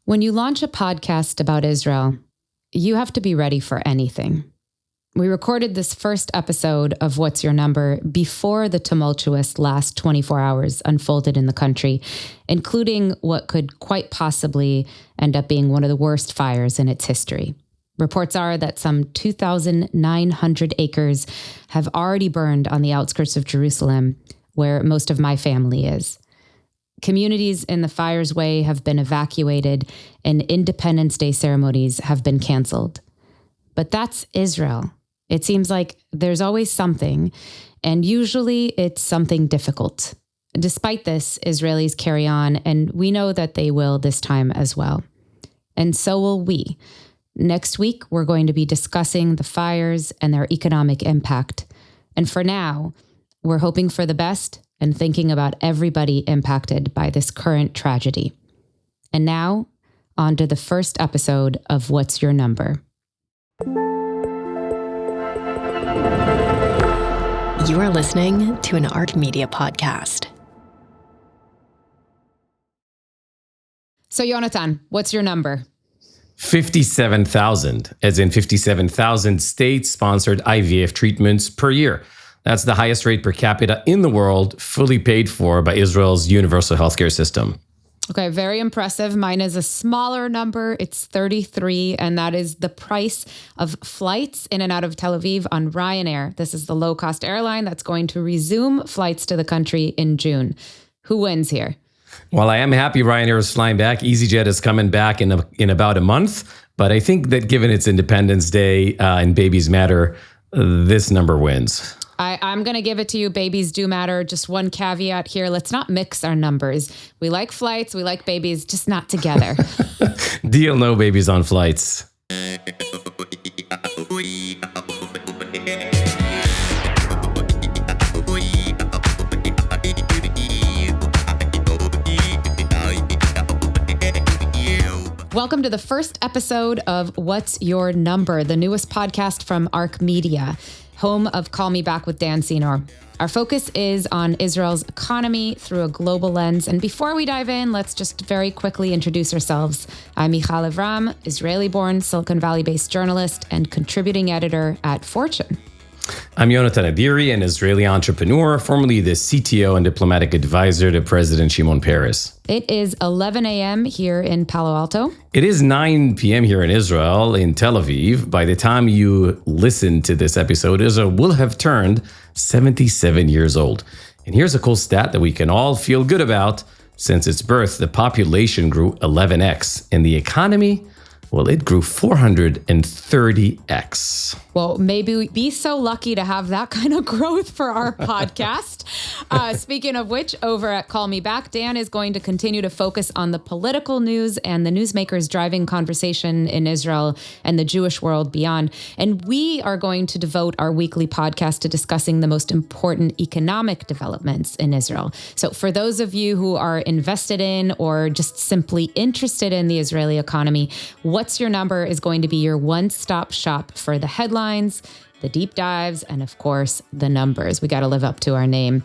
When you launch a podcast about Israel, you have to be ready for anything. We recorded this first episode of What's Your Number before the tumultuous last 24 hours unfolded in the country, including what could quite possibly end up being one of the worst fires in its history. Reports are that some 2,900 acres have already burned on the outskirts of Jerusalem, where most of my family is. Communities in the fire's way have been evacuated, and Independence Day ceremonies have been canceled. But that's Israel. It seems like there's always something, and usually it's something difficult. Despite this, Israelis carry on, and we know that they will this time as well. And so will we. Next week, we're going to be discussing the fires and their economic impact. And for now, we're hoping for the best and thinking about everybody impacted by this current tragedy. And now, on to the first episode of What's Your Number? You are listening to an Art Media podcast. So, Yonatan, what's your number? 57,000, as in 57,000 state-sponsored IVF treatments per year. That's the highest rate per capita in the world, fully paid for by Israel's universal healthcare system. Okay, very impressive. Mine is a smaller number. It's 33, and that is the price of flights in and out of Tel Aviv on Ryanair. This is the low-cost airline that's going to resume flights to the country in June. Who wins here? Well, I am happy Ryanair is flying back. EasyJet is coming back in about a month. But I think that given it's Independence Day and babies matter, this number wins. I'm going to give it to you. Babies do matter. Just one caveat here. Let's not mix our numbers. We like flights. We like babies, just not together. Deal, no babies on flights. Welcome to the first episode of What's Your Number, the newest podcast from Arc Media, home of Call Me Back with Dan Senor. Our focus is on Israel's economy through a global lens. And before we dive in, let's just very quickly introduce ourselves. I'm Michal Lev-Ram, Israeli-born, Silicon Valley-based journalist and contributing editor at Fortune. I'm Yonatan Adiri, an Israeli entrepreneur, formerly the CTO and diplomatic advisor to President Shimon Peres. It is 11 a.m. here in Palo Alto. It is 9 p.m. here in Israel, in Tel Aviv. By the time you listen to this episode, Israel will have turned 77 years old. And here's a cool stat that we can all feel good about. Since its birth, the population grew 11x, and the economy, well, it grew 430x. Well, maybe we'd be so lucky to have that kind of growth for our podcast. Speaking of which, over at Call Me Back, Dan is going to continue to focus on the political news and the newsmakers driving conversation in Israel and the Jewish world beyond. And we are going to devote our weekly podcast to discussing the most important economic developments in Israel. So for those of you who are invested in or just simply interested in the Israeli economy, What's Your Number is going to be your one-stop shop for the headlines, the deep dives, and of course, the numbers. We got to live up to our name.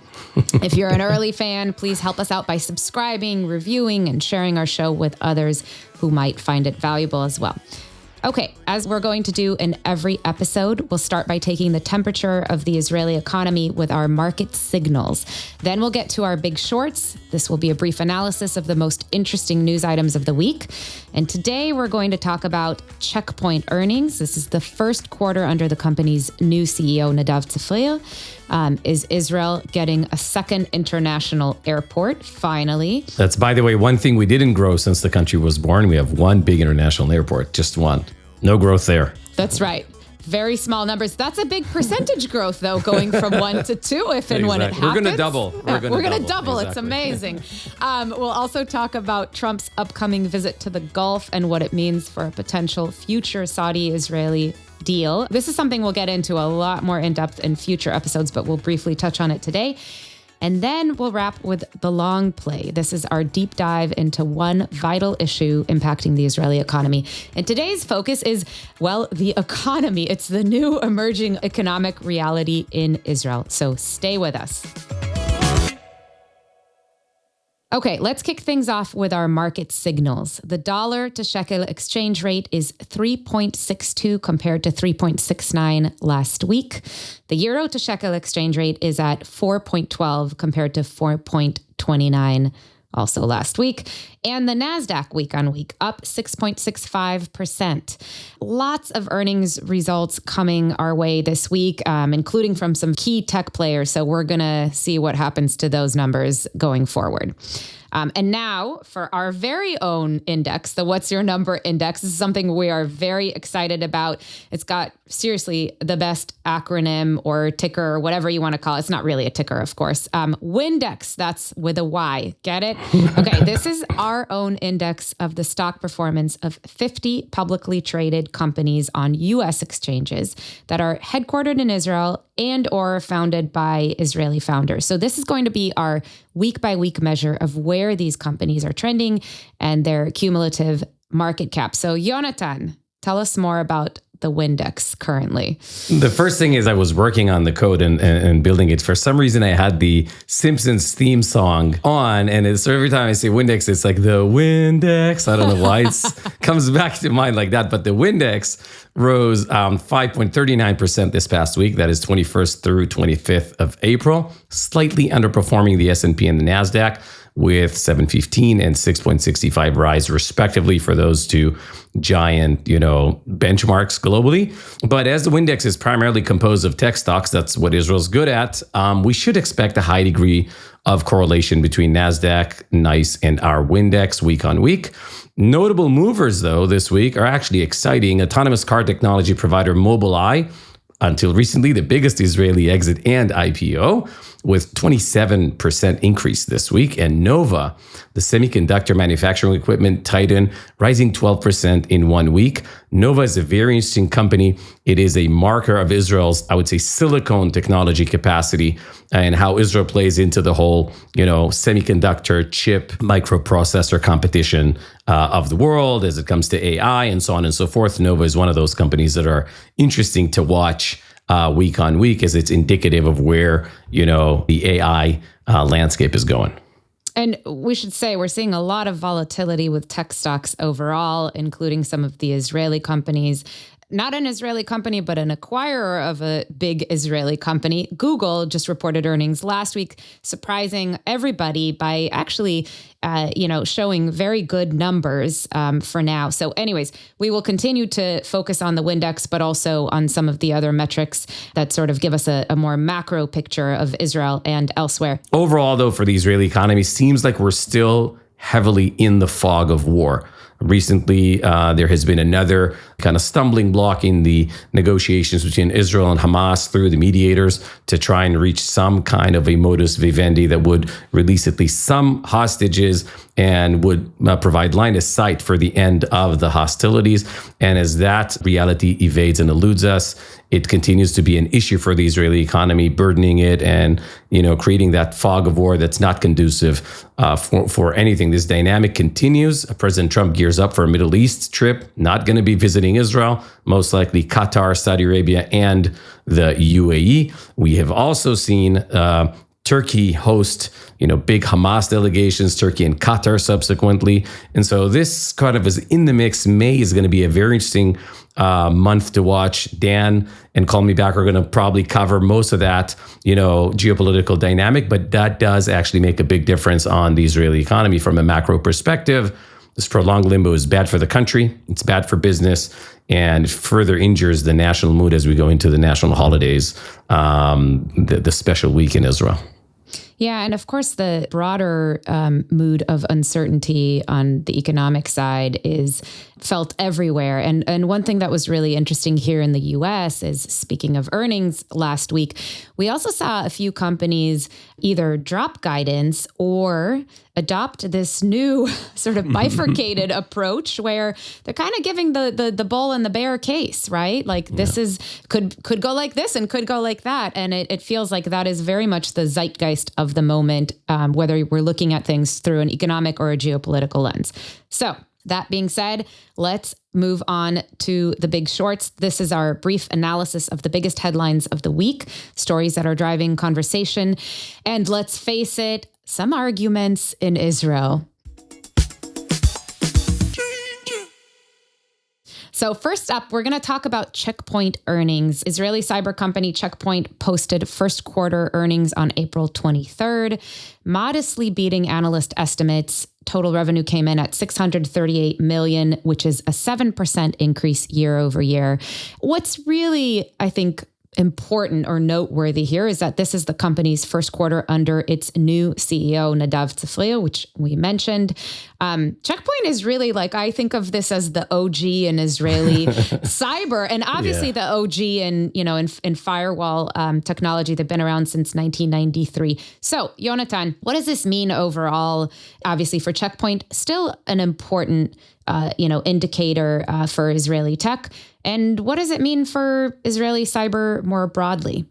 If you're an early fan, please help us out by subscribing, reviewing, and sharing our show with others who might find it valuable as well. Okay, as we're going to do in every episode, we'll start by taking the temperature of the Israeli economy with our market signals. Then we'll get to our big shorts. This will be a brief analysis of the most interesting news items of the week. And today we're going to talk about Checkpoint earnings. This is the first quarter under the company's new CEO, Nadav Zafrir. Is Israel getting a second international airport, finally? That's, by the way, one thing we didn't grow since the country was born. We have one big international airport, just one. No growth there. That's right. Very small numbers. That's a big percentage growth, though, going from 1 to 2 if and when it happens. We're going to double. We're going to double. Exactly. It's amazing. We'll also talk about Trump's upcoming visit to the Gulf and what it means for a potential future Saudi-Israeli deal. This is something we'll get into a lot more in depth in future episodes, but we'll briefly touch on it today. And then we'll wrap with the long play. This is our deep dive into one vital issue impacting the Israeli economy. And today's focus is, well, the economy. It's the new emerging economic reality in Israel. So stay with us. Okay, let's kick things off with our market signals. The dollar to shekel exchange rate is 3.62 compared to 3.69 last week. The euro to shekel exchange rate is at 4.12 compared to 4.29 also last week. And the NASDAQ week on week up 6.65%. Lots of earnings results coming our way this week, including from some key tech players. So we're going to see what happens to those numbers going forward. And now for our very own index, the What's Your Number Index. This is something we are very excited about. It's got seriously the best acronym or ticker or whatever you want to call it. It's not really a ticker, of course. Windex, that's with a Y. Get it? Okay, this is our own index of the stock performance of 50 publicly traded companies on U.S. exchanges that are headquartered in Israel and or founded by Israeli founders. So this is going to be our week-by-week measure of where these companies are trending and their cumulative market cap. So Yonatan, tell us more about the Windex currently. The first thing is I was working on the code and building it. For some reason, I had the Simpsons theme song on, and so every time I say Windex, it's like the Windex. I don't know why it comes back to mind like that, but the Windex rose 5.39% this past week. That is 21st through 25th of April, slightly underperforming the S&P and the NASDAQ with 7.15 and 6.65 rise respectively for those two giant, benchmarks globally. But as the Windex is primarily composed of tech stocks, that's what Israel's good at, we should expect a high degree of correlation between NASDAQ, NICE, and our Windex week on week. Notable movers, though, this week are actually exciting. Autonomous car technology provider Mobileye, until recently the biggest Israeli exit and IPO, with 27% increase this week. And Nova, the semiconductor manufacturing equipment titan, rising 12% in 1 week. Nova is a very interesting company. It is a marker of Israel's, I would say, silicon technology capacity and how Israel plays into the whole, semiconductor chip microprocessor competition of the world as it comes to AI and so on and so forth. Nova is one of those companies that are interesting to watch week on week, as it's indicative of where, the AI landscape is going. And we should say we're seeing a lot of volatility with tech stocks overall, including some of the Israeli companies. Not an Israeli company, but an acquirer of a big Israeli company. Google just reported earnings last week, surprising everybody by actually, showing very good numbers for now. So anyways, we will continue to focus on the Windex, but also on some of the other metrics that sort of give us a more macro picture of Israel and elsewhere. Overall, though, for the Israeli economy, seems like we're still heavily in the fog of war. Recently, there has been another kind of stumbling block in the negotiations between Israel and Hamas through the mediators to try and reach some kind of a modus vivendi that would release at least some hostages and would provide line of sight for the end of the hostilities. And as that reality evades and eludes us, it continues to be an issue for the Israeli economy, burdening it and, creating that fog of war that's not conducive for anything. This dynamic continues. President Trump gears up for a Middle East trip, not going to be visiting Israel, most likely Qatar, Saudi Arabia, and the UAE. We have also seen Turkey host, big Hamas delegations, Turkey and Qatar subsequently. And so this kind of is in the mix. May is going to be a very interesting month to watch. Dan and Call Me Back are going to probably cover most of that, geopolitical dynamic, but that does actually make a big difference on the Israeli economy from a macro perspective. This prolonged limbo is bad for the country. It's bad for business and further injures the national mood as we go into the national holidays, the special week in Israel. Yeah, and of course, the broader mood of uncertainty on the economic side is felt everywhere. And one thing that was really interesting here in the U.S. is, speaking of earnings last week, we also saw a few companies either drop guidance or adopt this new sort of bifurcated approach where they're kind of giving the bull and the bear case, right? Like this is could go like this and could go like that. And it feels like that is very much the zeitgeist of the moment, whether we're looking at things through an economic or a geopolitical lens. So that being said, let's move on to the big shorts. This is our brief analysis of the biggest headlines of the week, stories that are driving conversation. And let's face it, some arguments in Israel. So first up, we're going to talk about Checkpoint earnings. Israeli cyber company Checkpoint posted first quarter earnings on April 23rd, modestly beating analyst estimates. Total revenue came in at $638 million, which is a 7% increase year over year. What's really, I think, important or noteworthy here is that this is the company's first quarter under its new CEO, Nadav Zafrir, which we mentioned. Checkpoint is really like, I think of this as the OG in Israeli cyber, and obviously the OG in firewall technology. They've been around since 1993. So, Yonatan, what does this mean overall? Obviously, for Checkpoint, still an important indicator for Israeli tech. And what does it mean for Israeli cyber more broadly?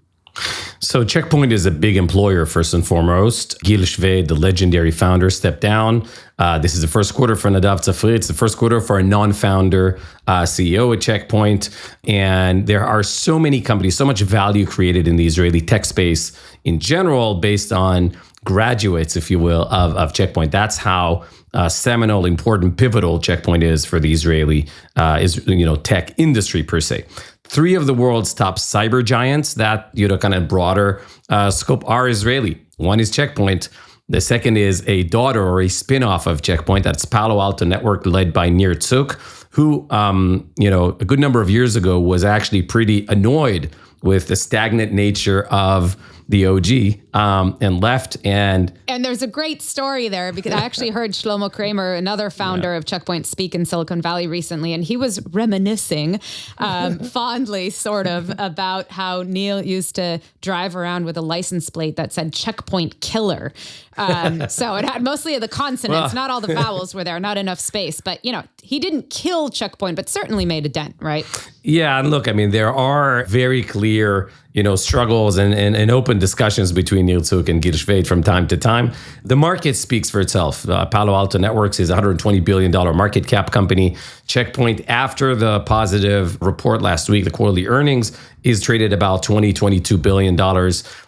So Checkpoint is a big employer, first and foremost. Gil Shved, the legendary founder, stepped down. This is the first quarter for Nadav Zafrir. It's the first quarter for a non-founder CEO at Checkpoint. And there are so many companies, so much value created in the Israeli tech space in general based on graduates, if you will, of Checkpoint. That's how seminal, important, pivotal Checkpoint is for the Israeli tech industry per se. Three of the world's top cyber giants, that kind of broader scope, are Israeli. One is Checkpoint. The second is a daughter or a spin-off of Checkpoint. That's Palo Alto Network, led by Nir Tzuk, who a good number of years ago was actually pretty annoyed with the stagnant nature of the OG and left. And there's a great story there, because I actually heard Shlomo Kramer, another founder of Checkpoint, speak in Silicon Valley recently, and he was reminiscing fondly, sort of, about how Neil used to drive around with a license plate that said Checkpoint Killer. So it had mostly the consonants, not all the vowels were there, not enough space. But, he didn't kill Checkpoint, but certainly made a dent, right? Yeah, and look, I mean, there are very clear struggles and open discussions between Nir Tzuk and Gil Shved from time to time. The market speaks for itself. Palo Alto Networks is a $120 billion market cap company. Checkpoint, after the positive report last week, the quarterly earnings, is traded about $22 billion.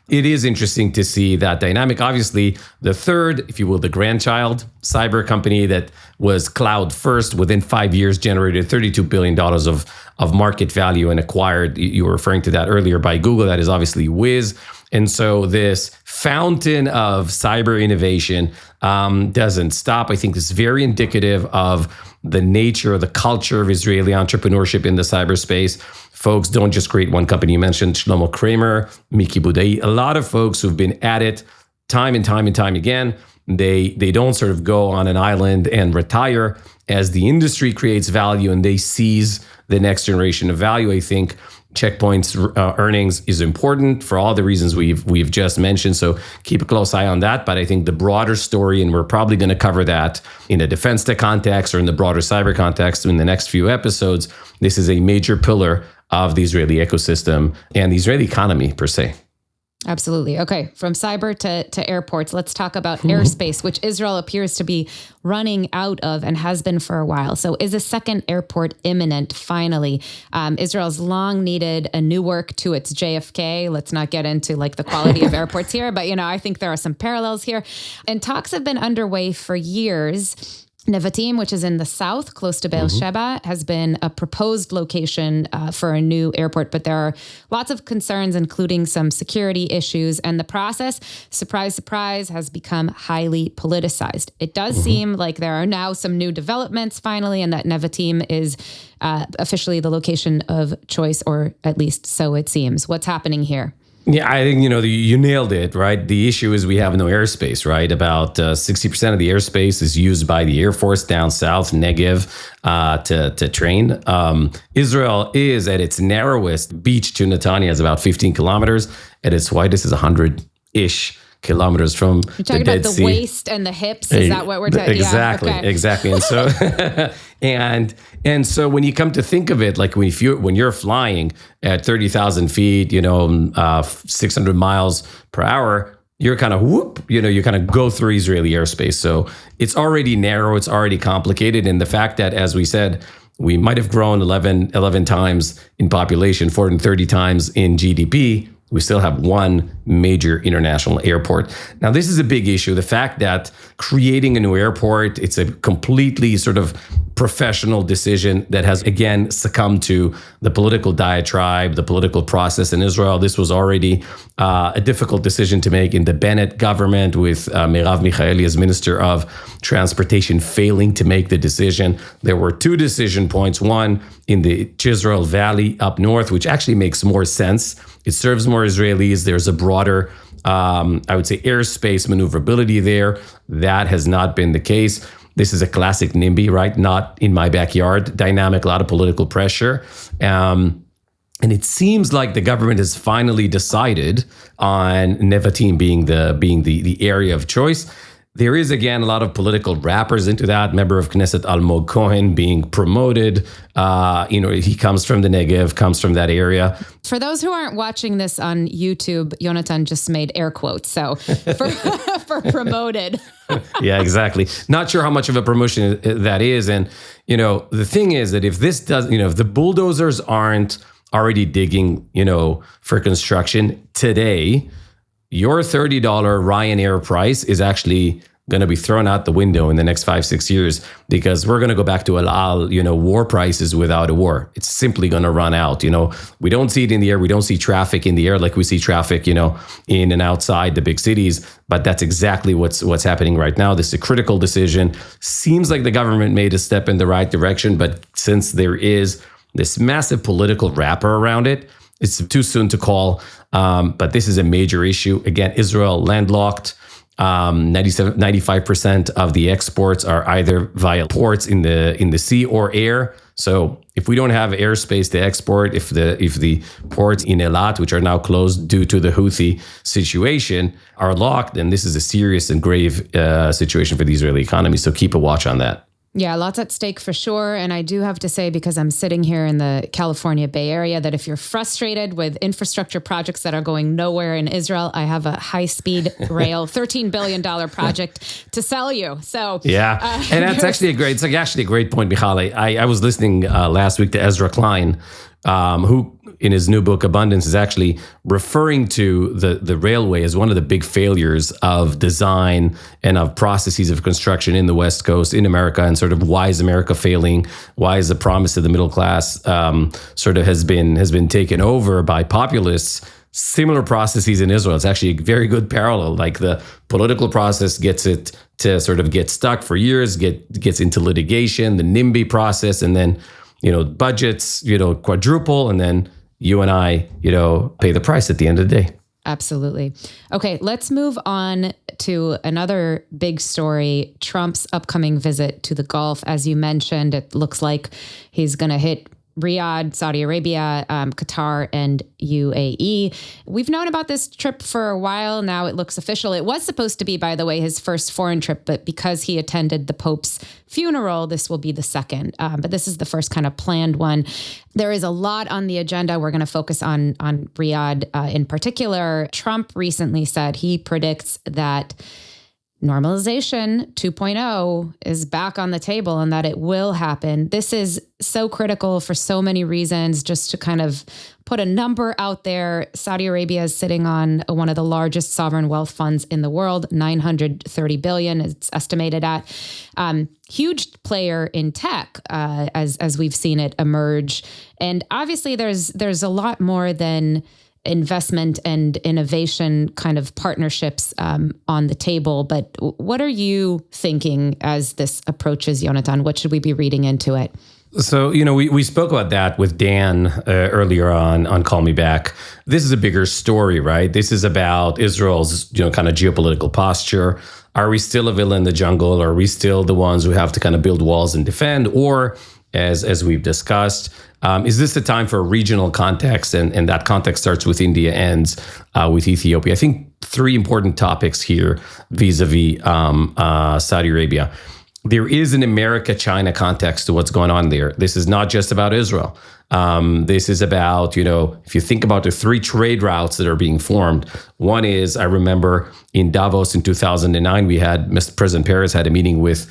It is interesting to see that dynamic. Obviously, the third, if you will, the grandchild cyber company that was cloud first, within 5 years generated $32 billion of market value and acquired, you were referring to that earlier, by Google. That is obviously Wiz. And so this fountain of cyber innovation doesn't stop. I think this is very indicative of the nature, the culture of Israeli entrepreneurship in the cyberspace. Folks don't just create one company. You mentioned Shlomo Kramer, Miki Budai, a lot of folks who've been at it time and time and time again. They don't sort of go on an island and retire. As the industry creates value and they seize the next generation of value, I think Checkpoint's earnings is important for all the reasons we've just mentioned. So keep a close eye on that. But I think the broader story, and we're probably going to cover that in a defense tech context or in the broader cyber context in the next few episodes, this is a major pillar of the Israeli ecosystem and the Israeli economy per se. Absolutely. Okay. From cyber to airports, let's talk about airspace, which Israel appears to be running out of and has been for a while. So is a second airport imminent finally? Israel's long needed a new work to its JFK. Let's not get into the quality of airports here, but I think there are some parallels here. And talks have been underway for years. Nevatim, which is in the south, close to Beersheba, has been a proposed location for a new airport, but there are lots of concerns, including some security issues, and the process, surprise, surprise, has become highly politicized. It does seem like there are now some new developments finally, and that Nevatim is officially the location of choice, or at least so it seems. What's happening here? Yeah, I think, you nailed it, right? The issue is we have no airspace, right? About 60% of the airspace is used by the Air Force down south, Negev, to train. Israel is at its narrowest. Beach to Netanya is about 15 kilometers. At its widest is 100-ish kilometers from You're talking the Dead about the Sea. Waist and the hips. Is that what we're talking about? Exactly. And so, and so when you come to think of it, like when you're flying at 30,000 feet, 600 miles per hour, you're kind of you kind of go through Israeli airspace. So it's already narrow, it's already complicated. And the fact that, as we said, we might have grown 11 times in population, 430 times in GDP we still have one major international airport. Now, this is a big issue. The fact that creating a new airport, it's a completely sort of professional decision that has, again, succumbed to the political diatribe, the political process in Israel. This was already a difficult decision to make in the Bennett government with Merav Michaeli as Minister of Transportation failing to make the decision. There were two decision points, one in the Jezreel Valley up north, which actually makes more sense. It serves more Israelis. There's a broader, I would say, airspace maneuverability there. That has not been the case. This is a classic NIMBY, right? Not in my backyard. Dynamic, a lot of political pressure. And it seems like the government has finally decided on Nevatim being the area of choice. There is, again, a lot of political wrappers into that. Member of Knesset Almog Cohen being promoted. He comes from the Negev, comes from that area. For those who aren't watching this on YouTube, Yonatan just made air quotes. So for promoted. Yeah, exactly. Not sure how much of a promotion that is. And, the thing is that if this does, if the bulldozers aren't already digging, for construction today, your $30 Ryanair price is actually going to be thrown out the window in the next 5-6 years, because we're going to go back to war prices without a war. It's simply going to run out. We don't see it in the air. We don't see traffic in the air like we see traffic, in and outside the big cities. But that's exactly what's happening right now. This is a critical decision. Seems like the government made a step in the right direction, but since there is this massive political wrapper around it, it's too soon to call. But this is a major issue. Again, Israel landlocked. 95% of the exports are either via ports in the sea or air. So if we don't have airspace to export, if the ports in Eilat, which are now closed due to the Houthi situation, are locked, then this is a serious and grave situation for the Israeli economy. So keep a watch on that. Yeah, lots at stake for sure. And I do have to say, because I'm sitting here in the California Bay Area, that if you're frustrated with infrastructure projects that are going nowhere in Israel, I have a high-speed rail, $13 billion project to sell you. So yeah, and that's actually a great point, Michal. I was listening last week to Ezra Klein, who in his new book Abundance is actually referring to the railway as one of the big failures of design and of processes of construction in the West Coast, in America, and sort of why is America failing? Why is the promise of the middle class sort of has been taken over by populists? Similar processes in Israel. It's actually a very good parallel. Like the political process gets it to sort of get stuck for years, gets into litigation, the NIMBY process, and then budgets, quadruple, and then you and I, pay the price at the end of the day. Absolutely. Okay, let's move on to another big story, Trump's upcoming visit to the Gulf. As you mentioned, it looks like he's going to hit Riyadh, Saudi Arabia, Qatar, and UAE. We've known about this trip for a while now. It looks official. It was supposed to be, by the way, his first foreign trip, but because he attended the Pope's funeral, this will be the second. But this is the first kind of planned one. There is a lot on the agenda. We're going to focus on Riyadh in particular. Trump recently said he predicts that normalization 2.0 is back on the table and that it will happen. This is so critical for so many reasons. Just to kind of put a number out there, Saudi Arabia is sitting on one of the largest sovereign wealth funds in the world, $930 billion, it's estimated at. Huge player in tech, as we've seen it emerge. And obviously there's a lot more than investment and innovation kind of partnerships on the table. But what are you thinking as this approaches, Yonatan? What should we be reading into it? So, we spoke about that with Dan earlier on Call Me Back. This is a bigger story, right? This is about Israel's, kind of geopolitical posture. Are we still a villain in the jungle? Are we still the ones who have to kind of build walls and defend? Or, as we've discussed, is this the time for a regional context? And that context starts with India, ends with Ethiopia. I think three important topics here vis-a-vis Saudi Arabia. There is an America-China context to what's going on there. This is not just about Israel. This is about, if you think about the three trade routes that are being formed, one is, I remember in Davos in 2009, Mr. President Peres had a meeting with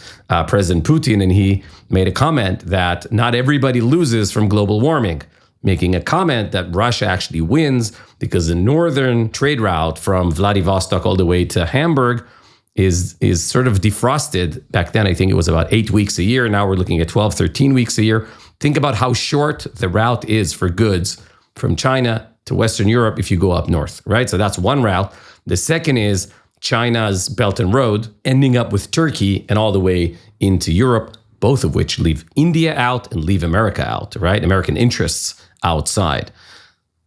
President Putin, and he made a comment that not everybody loses from global warming. making a comment that Russia actually wins because the northern trade route from Vladivostok all the way to Hamburg is sort of defrosted. Back then, I think it was about 8 weeks a year. Now we're looking at 12, 13 weeks a year. Think about how short the route is for goods from China to Western Europe if you go up north, right? So that's one route. The second is China's Belt and Road ending up with Turkey and all the way into Europe, both of which leave India out and leave America out, right? American interests outside.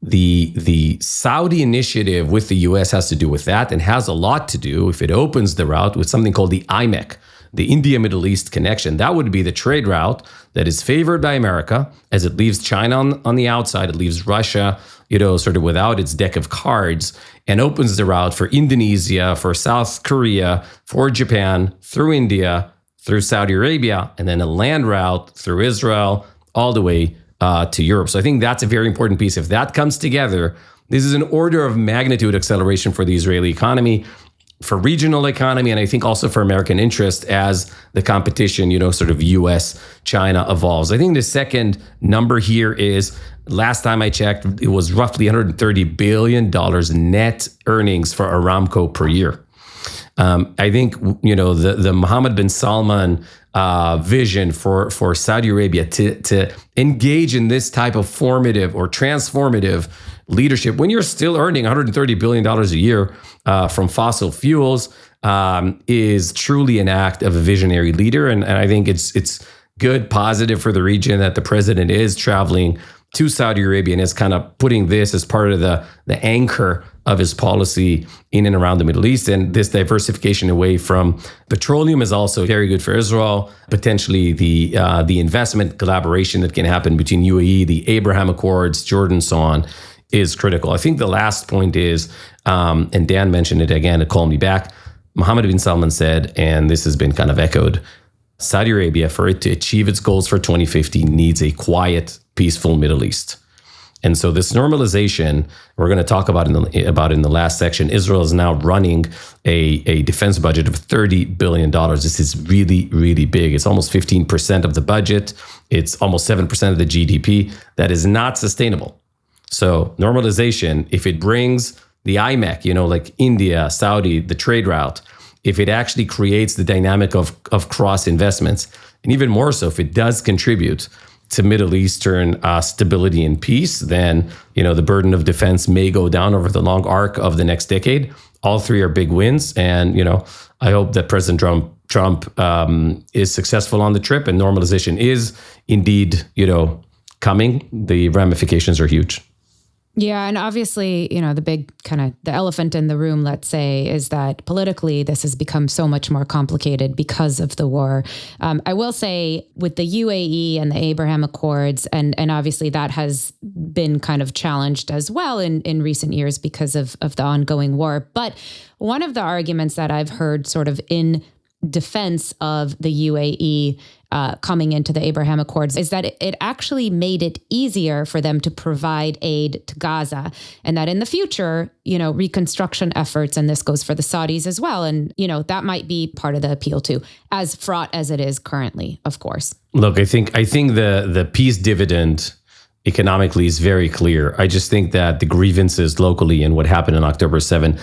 The Saudi initiative with the US has to do with that and has a lot to do, if it opens the route, with something called the IMEC, the India-Middle East connection. That would be the trade route that is favored by America as it leaves China on the outside. It leaves Russia, sort of without its deck of cards, and opens the route for Indonesia, for South Korea, for Japan, through India, through Saudi Arabia, and then a land route through Israel, all the way to Europe. So I think that's a very important piece. If that comes together, this is an order of magnitude acceleration for the Israeli economy, for regional economy, and I think also for American interest as the competition, sort of US-China evolves. I think the second number here is, last time I checked, it was roughly $130 billion net earnings for Aramco per year. I think, the Mohammed bin Salman vision for Saudi Arabia to engage in this type of formative or transformative leadership when you're still earning $130 billion a year from fossil fuels is truly an act of a visionary leader. And I think it's good, positive for the region that the president is traveling to Saudi Arabia and is kind of putting this as part of the anchor of his policy in and around the Middle East. And this diversification away from petroleum is also very good for Israel. Potentially the investment collaboration that can happen between UAE, the Abraham Accords, Jordan, so on, is critical. I think the last point is, and Dan mentioned it again to call me back, Mohammed bin Salman said, and this has been kind of echoed, Saudi Arabia, for it to achieve its goals for 2050, needs a quiet, peaceful Middle East. And so this normalization, we're going to talk about in the last section. Israel is now running a defense budget of $30 billion. This is really, really big. It's almost 15% of the budget. It's almost 7% of the GDP. That is not sustainable. So normalization, if it brings the IMEC, like India, Saudi, the trade route, if it actually creates the dynamic of cross investments, and even more so, if it does contribute to Middle Eastern stability and peace, then the burden of defense may go down over the long arc of the next decade. All three are big wins, and I hope that President Trump is successful on the trip, and normalization is indeed coming. The ramifications are huge. Yeah. And obviously, the big kind of the elephant in the room, let's say, is that politically this has become so much more complicated because of the war. I will say with the UAE and the Abraham Accords, and obviously that has been kind of challenged as well in recent years because of the ongoing war. But one of the arguments that I've heard sort of in defense of the UAE coming into the Abraham Accords is that it actually made it easier for them to provide aid to Gaza, and that in the future, reconstruction efforts, and this goes for the Saudis as well, and that might be part of the appeal too, as fraught as it is currently, of course. Look, I think the peace dividend economically is very clear. I just think that the grievances locally and what happened on October 7,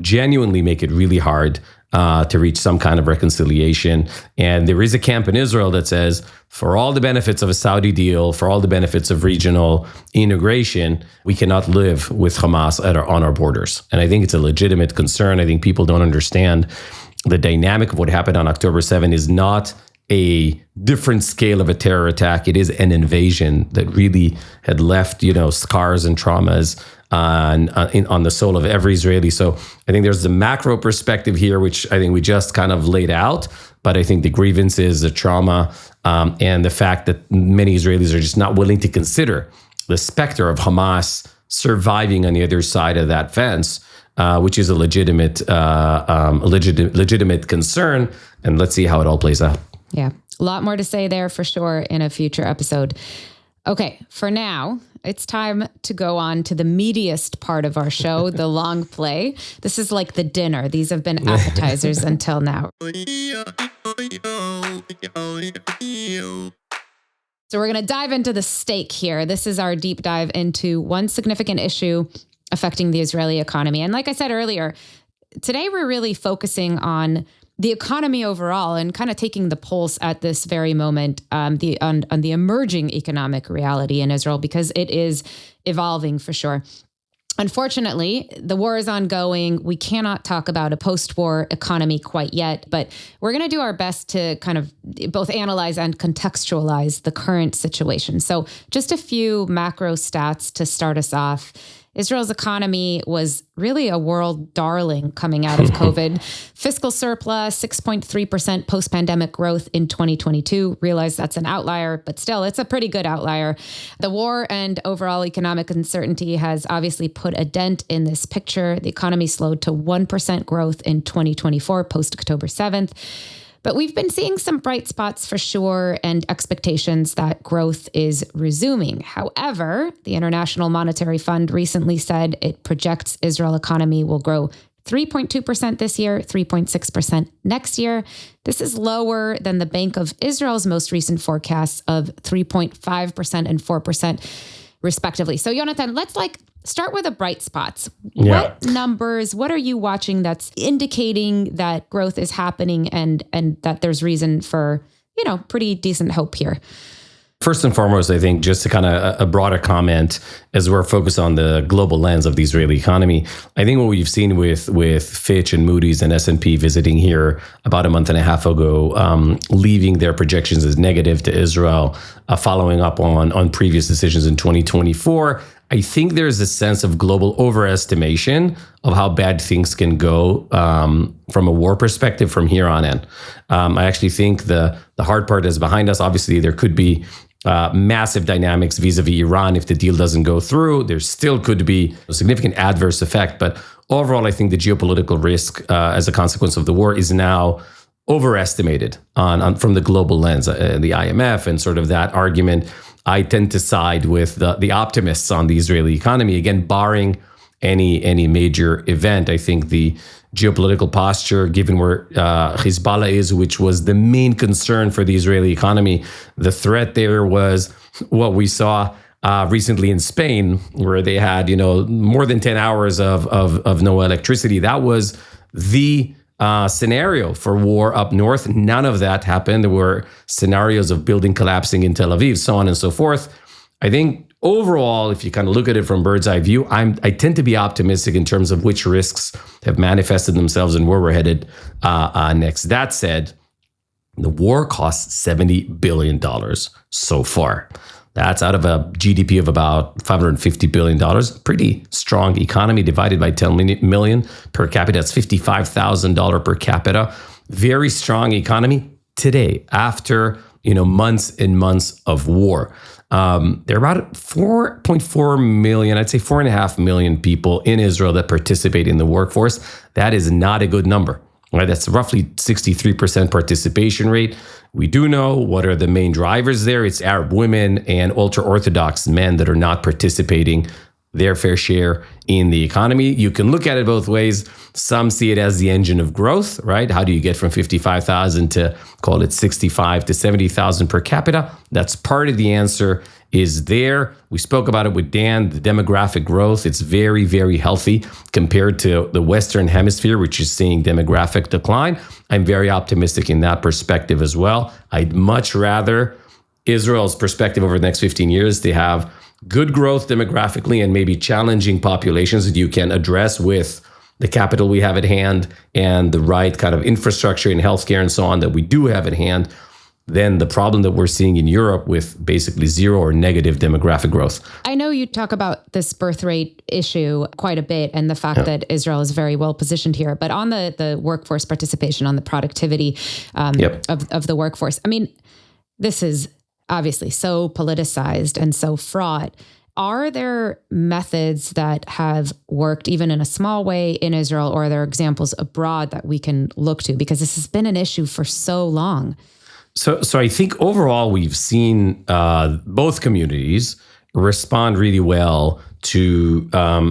genuinely make it really hard to reach some kind of reconciliation. And there is a camp in Israel that says, for all the benefits of a Saudi deal, for all the benefits of regional integration, we cannot live with Hamas on our borders. And I think it's a legitimate concern. I think people don't understand the dynamic of what happened on October 7 is not a different scale of a terror attack. It is an invasion that really had left, scars and traumas on the soul of every Israeli. So I think there's the macro perspective here, which I think we just kind of laid out. But I think the grievances, the trauma, and the fact that many Israelis are just not willing to consider the specter of Hamas surviving on the other side of that fence, which is a legitimate concern. And let's see how it all plays out. Yeah, a lot more to say there for sure in a future episode. Okay, for now, it's time to go on to the meatiest part of our show, the long play. This is like the dinner. These have been appetizers until now. So we're going to dive into the stake here. This is our deep dive into one significant issue affecting the Israeli economy. And like I said earlier, today we're really focusing on the economy overall and kind of taking the pulse at this very moment, on the emerging economic reality in Israel, because it is evolving for sure. Unfortunately, the war is ongoing. We cannot talk about a post-war economy quite yet, but we're going to do our best to kind of both analyze and contextualize the current situation. So just a few macro stats to start us off. Israel's economy was really a world darling coming out of COVID. Fiscal surplus, 6.3% post-pandemic growth in 2022. Realize that's an outlier, but still, it's a pretty good outlier. The war and overall economic uncertainty has obviously put a dent in this picture. The economy slowed to 1% growth in 2024, post-October 7th. But we've been seeing some bright spots for sure and expectations that growth is resuming. However, the International Monetary Fund recently said it projects Israel economy will grow 3.2% this year, 3.6% next year. This is lower than the Bank of Israel's most recent forecasts of 3.5% and 4% respectively. So Yonatan, let's start with the bright spots. Yeah. What numbers, what are you watching that's indicating that growth is happening and that there's reason for, pretty decent hope here? First and foremost, I think just to kind of a broader comment as we're focused on the global lens of the Israeli economy, I think what we've seen with Fitch and Moody's and S&P visiting here about a month and a half ago, leaving their projections as negative to Israel, following up on previous decisions in 2024, I think there's a sense of global overestimation of how bad things can go from a war perspective from here on in. I actually think the hard part is behind us. Obviously, there could be massive dynamics vis-a-vis Iran if the deal doesn't go through. There still could be a significant adverse effect. But overall, I think the geopolitical risk as a consequence of the war is now overestimated from the global lens. The IMF and sort of that argument, I tend to side with the optimists on the Israeli economy. Again, barring any major event, I think the geopolitical posture, given where Hezbollah is, which was the main concern for the Israeli economy, the threat there was what we saw recently in Spain, where they had more than 10 hours of no electricity. That was the scenario for war up north. None of that happened. There were scenarios of building collapsing in Tel Aviv, so on and so forth. I think overall, if you kind of look at it from bird's eye view, I tend to be optimistic in terms of which risks have manifested themselves and where we're headed next. That said, the war costs $70 billion so far. That's out of a GDP of about $550 billion. Pretty strong economy divided by 10 million per capita. That's $55,000 per capita. Very strong economy today after months and months of war. There are about 4.4 million, I'd say 4.5 million people in Israel that participate in the workforce. That is not a good number. Right? That's roughly 63% participation rate. We do know what are the main drivers there. It's Arab women and ultra-Orthodox men that are not participating their fair share in the economy. You can look at it both ways. Some see it as the engine of growth, right? How do you get from 55,000 to call it 65 to 70,000 per capita? That's part of the answer is there. We spoke about it with Dan, the demographic growth. It's very, very healthy compared to the Western Hemisphere, which is seeing demographic decline. I'm very optimistic in that perspective as well. I'd much rather Israel's perspective over the next 15 years to have good growth demographically and maybe challenging populations that you can address with the capital we have at hand and the right kind of infrastructure and healthcare and so on that we do have at hand, than the problem that we're seeing in Europe with basically zero or negative demographic growth. I know you talk about this birth rate issue quite a bit and the fact that Israel is very well positioned here, but on the workforce participation, on the productivity of the workforce, I mean, this is obviously so politicized and so fraught. Are there methods that have worked even in a small way in Israel, or are there examples abroad that we can look to? Because this has been an issue for so long. So I think overall we've seen both communities respond really well to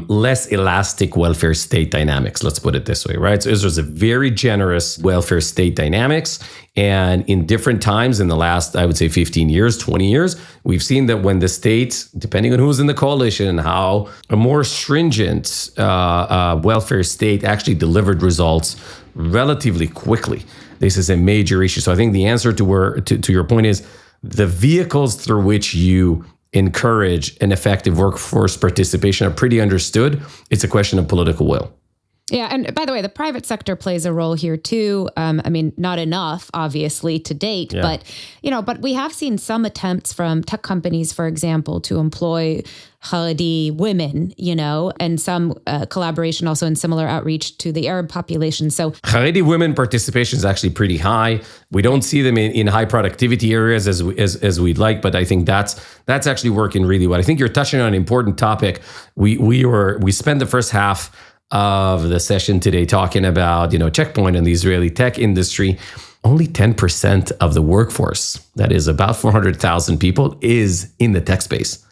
less elastic welfare state dynamics. Let's put it this way, right? So Israel's a very generous welfare state dynamics. And in different times in the last, I would say 15 years, 20 years, we've seen that when the state, depending on who's in the coalition, how a more stringent welfare state actually delivered results relatively quickly. This is a major issue. So I think the answer to your point is the vehicles through which you encourage an effective workforce participation are pretty understood. It's a question of political will. Yeah. And by the way, the private sector plays a role here too. I mean, not enough, obviously, to date, but we have seen some attempts from tech companies, for example, to employ Haredi women, and some collaboration also in similar outreach to the Arab population. So Haredi women participation is actually pretty high. We don't see them in high productivity areas as we'd like, but I think that's actually working really well. I think you're touching on an important topic. We spent the first half of the session today talking about, checkpoint in the Israeli tech industry. Only 10% of the workforce, that is about 400,000 people, is in the tech space,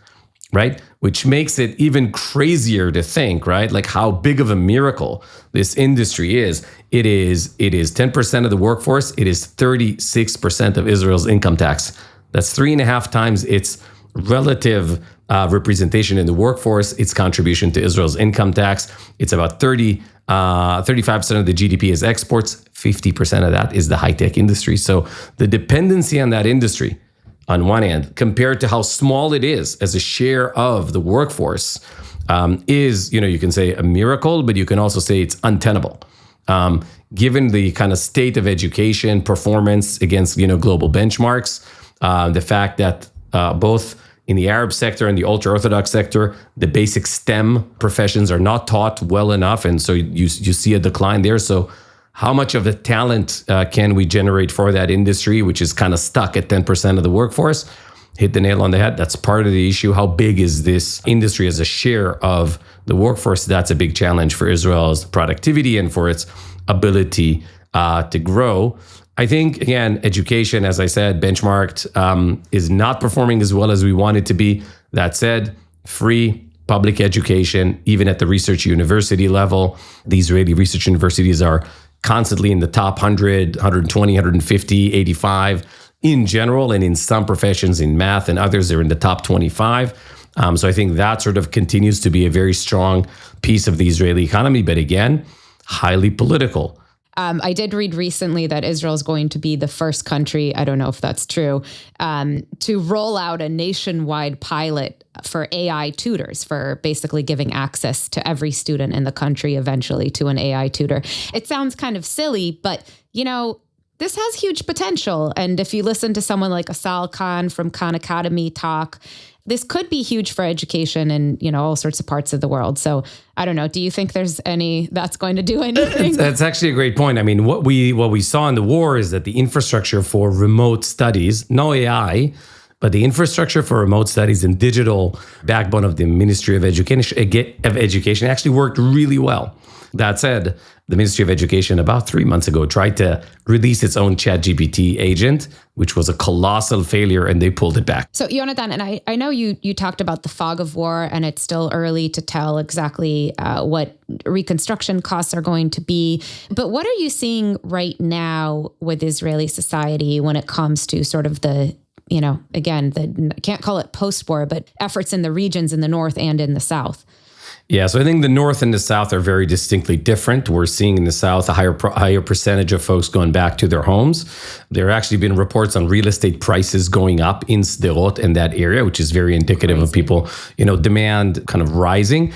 right? Which makes it even crazier to think, right? Like how big of a miracle this industry is. It is 10% of the workforce. It is 36% of Israel's income tax. That's 3.5 times its relative representation in the workforce, its contribution to Israel's income tax. It's about 35% of the GDP is exports. 50% of that is the high-tech industry. So the dependency on that industry, on one hand, compared to how small it is as a share of the workforce, is, you can say a miracle, but you can also say it's untenable. Given the kind of state of education performance against, global benchmarks, the fact that both in the Arab sector and the ultra-Orthodox sector, the basic STEM professions are not taught well enough. And so you see a decline there. So how much of the talent can we generate for that industry, which is kind of stuck at 10% of the workforce? Hit the nail on the head. That's part of the issue. How big is this industry as a share of the workforce? That's a big challenge for Israel's productivity and for its ability to grow. I think, again, education, as I said, benchmarked, is not performing as well as we want it to be. That said, free public education, even at the research university level, the Israeli research universities are constantly in the top 100, 120, 150, 85 in general, and in some professions in math and others, they're in the top 25. So I think that sort of continues to be a very strong piece of the Israeli economy, but again, highly political. I did read recently that Israel is going to be the first country, I don't know if that's true, to roll out a nationwide pilot for AI tutors, for basically giving access to every student in the country eventually to an AI tutor. It sounds kind of silly, but, this has huge potential. And if you listen to someone like Asal Khan from Khan Academy talk, this could be huge for education in, all sorts of parts of the world. So I don't know. Do you think that's going to do anything? That's actually a great point. I mean, what we saw in the war is that the infrastructure for remote studies, no AI, but the infrastructure for remote studies and digital backbone of the Ministry of Education actually worked really well. That said, the Ministry of Education about 3 months ago tried to release its own ChatGPT agent, which was a colossal failure, and they pulled it back. So, Yonatan, and I know you talked about the fog of war, and it's still early to tell exactly what reconstruction costs are going to be. But what are you seeing right now with Israeli society when it comes to sort of the, I can't call it post-war, but efforts in the regions in the north and in the south? Yeah, so I think the North and the South are very distinctly different. We're seeing in the South a higher percentage of folks going back to their homes. There have actually been reports on real estate prices going up in Sderot and that area, which is very indicative of people, demand kind of rising.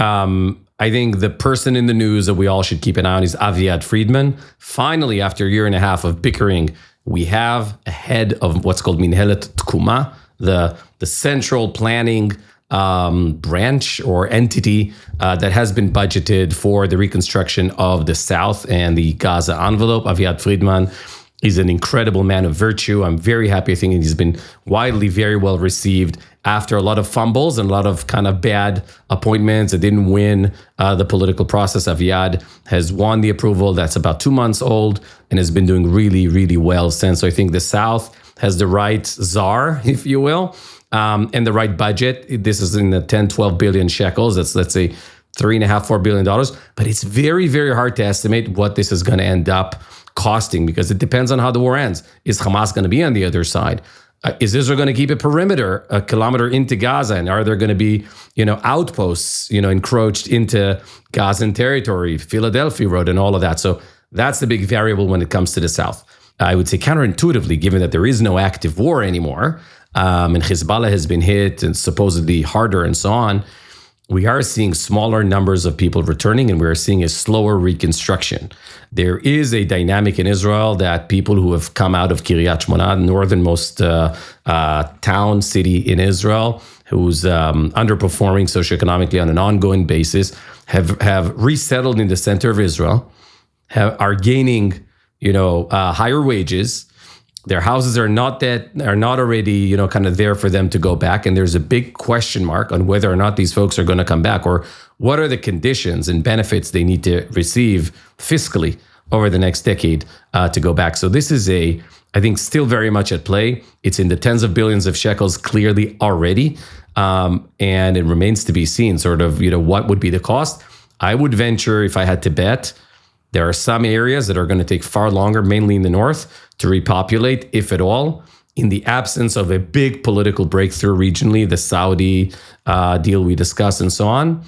I think the person in the news that we all should keep an eye on is Aviv Friedman. Finally, after a year and a half of bickering, we have a head of what's called Minhelet Tkuma, the central planning branch or entity that has been budgeted for the reconstruction of the South and the Gaza envelope. Aviv Friedman is an incredible man of virtue. I'm very happy. I think he's been widely very well received after a lot of fumbles and a lot of kind of bad appointments that didn't win the political process. Aviv has won the approval. That's about 2 months old and has been doing really, really well since. So I think the South has the right czar, if you will, and the right budget. This is in the 10, 12 billion shekels. That's, let's say, $3.5, $4 billion. But it's very, very hard to estimate what this is going to end up costing because it depends on how the war ends. Is Hamas going to be on the other side? Is Israel going to keep a perimeter a kilometer into Gaza? And are there going to be, outposts, encroached into Gazan territory, Philadelphia Road and all of that? So that's the big variable when it comes to the south. I would say counterintuitively, given that there is no active war anymore, and Hezbollah has been hit and supposedly harder and so on, we are seeing smaller numbers of people returning and we are seeing a slower reconstruction. There is a dynamic in Israel that people who have come out of Kiryat Shmona, the northernmost town, city in Israel, who's underperforming socioeconomically on an ongoing basis, have resettled in the center of Israel, are gaining, higher wages. Their houses are not already, kind of there for them to go back. And there's a big question mark on whether or not these folks are going to come back or what are the conditions and benefits they need to receive fiscally over the next decade to go back. So this is I think, still very much at play. It's in the tens of billions of shekels clearly already. And it remains to be seen sort of, what would be the cost. I would venture, if I had to bet, there are some areas that are going to take far longer, mainly in the north, to repopulate, if at all. In the absence of a big political breakthrough regionally, the Saudi deal we discussed and so on,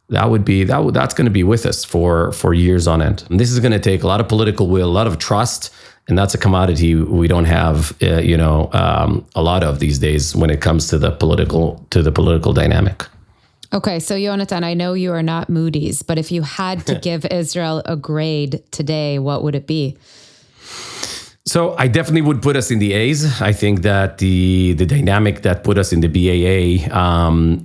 that's going to be with us for years on end. And this is going to take a lot of political will, a lot of trust, and that's a commodity we don't have, a lot of these days when it comes to the political dynamic. Okay, so Yonatan, I know you are not Moody's, but if you had to give Israel a grade today, what would it be? So I definitely would put us in the A's. I think that the dynamic that put us in the BAA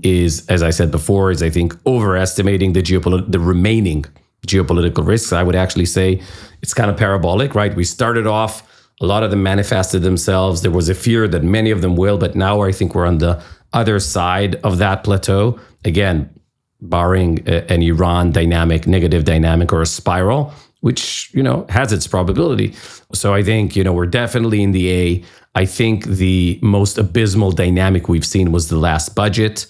is, as I said before, I think overestimating the remaining geopolitical risks. I would actually say it's kind of parabolic, right? We started off, a lot of them manifested themselves. There was a fear that many of them will, but now I think we're on the other side of that plateau. Again, barring an Iran dynamic, negative dynamic or a spiral, which, has its probability. So I think, we're definitely in the A. I think the most abysmal dynamic we've seen was the last budget.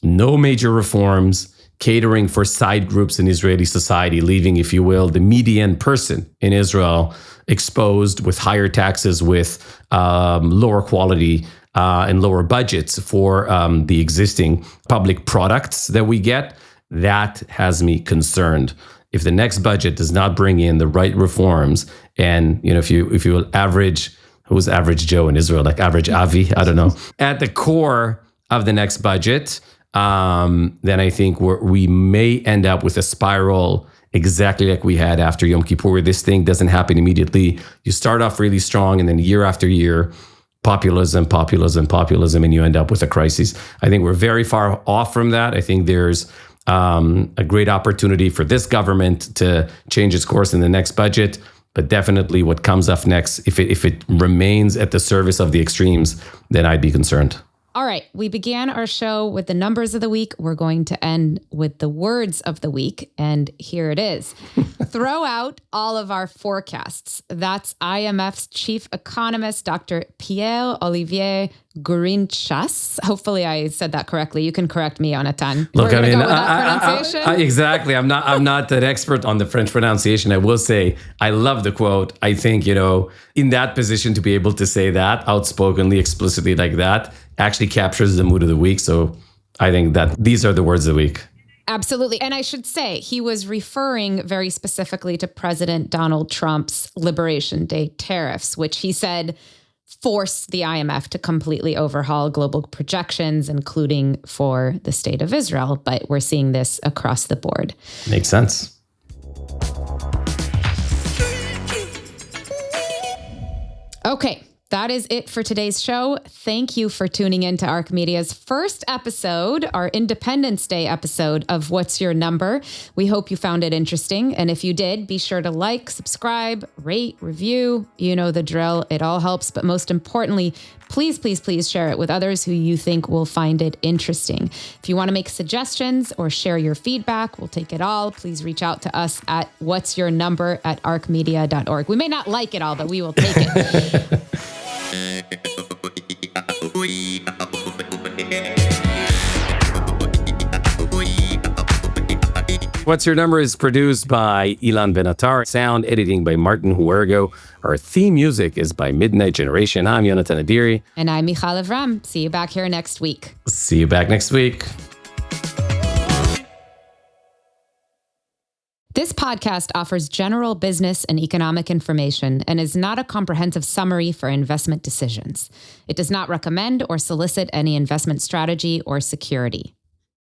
No major reforms, catering for side groups in Israeli society, leaving, if you will, the median person in Israel exposed with higher taxes, with lower quality and lower budgets for the existing public products that we get. That has me concerned. If the next budget does not bring in the right reforms, and if you will who's average Joe in Israel, like average Avi, I don't know, at the core of the next budget, then I think we may end up with a spiral exactly like we had after Yom Kippur, where this thing doesn't happen immediately. You start off really strong, and then year after year, populism, and you end up with a crisis. I think we're very far off from that. I think there's a great opportunity for this government to change its course in the next budget, but definitely what comes up next, if it remains at the service of the extremes, then I'd be concerned. All right, we began our show with the numbers of the week. We're going to end with the words of the week, and here it is. Throw out all of our forecasts. That's IMF's chief economist, Dr. Pierre-Olivier Gourinchas. Hopefully I said that correctly. You can correct me, Yonatan. Look, Go with that pronunciation. Exactly. I'm not an expert on the French pronunciation. I will say I love the quote. I think, in that position to be able to say that outspokenly, explicitly like that, actually captures the mood of the week. So I think that these are the words of the week. Absolutely. And I should say he was referring very specifically to President Donald Trump's Liberation Day tariffs, which he said forced the IMF to completely overhaul global projections, including for the state of Israel. But we're seeing this across the board. Makes sense. Okay. That is it for today's show. Thank you for tuning in to ARC Media's first episode, our Independence Day episode of What's Your Number? We hope you found it interesting. And if you did, be sure to like, subscribe, rate, review. You know the drill. It all helps. But most importantly, please, please, please share it with others who you think will find it interesting. If you want to make suggestions or share your feedback, we'll take it all. Please reach out to us at what'syournumber@arcmedia.org. We may not like it all, but we will take it. What's Your Number is produced by Ilan Benatar. Sound editing by Martin Huergo. Our theme music is by Midnight Generation. I'm Yonatan Adiri. And I'm Michal Lev-Ram. See you back here next week. See you back next week. This podcast offers general business and economic information and is not a comprehensive summary for investment decisions. It does not recommend or solicit any investment strategy or security.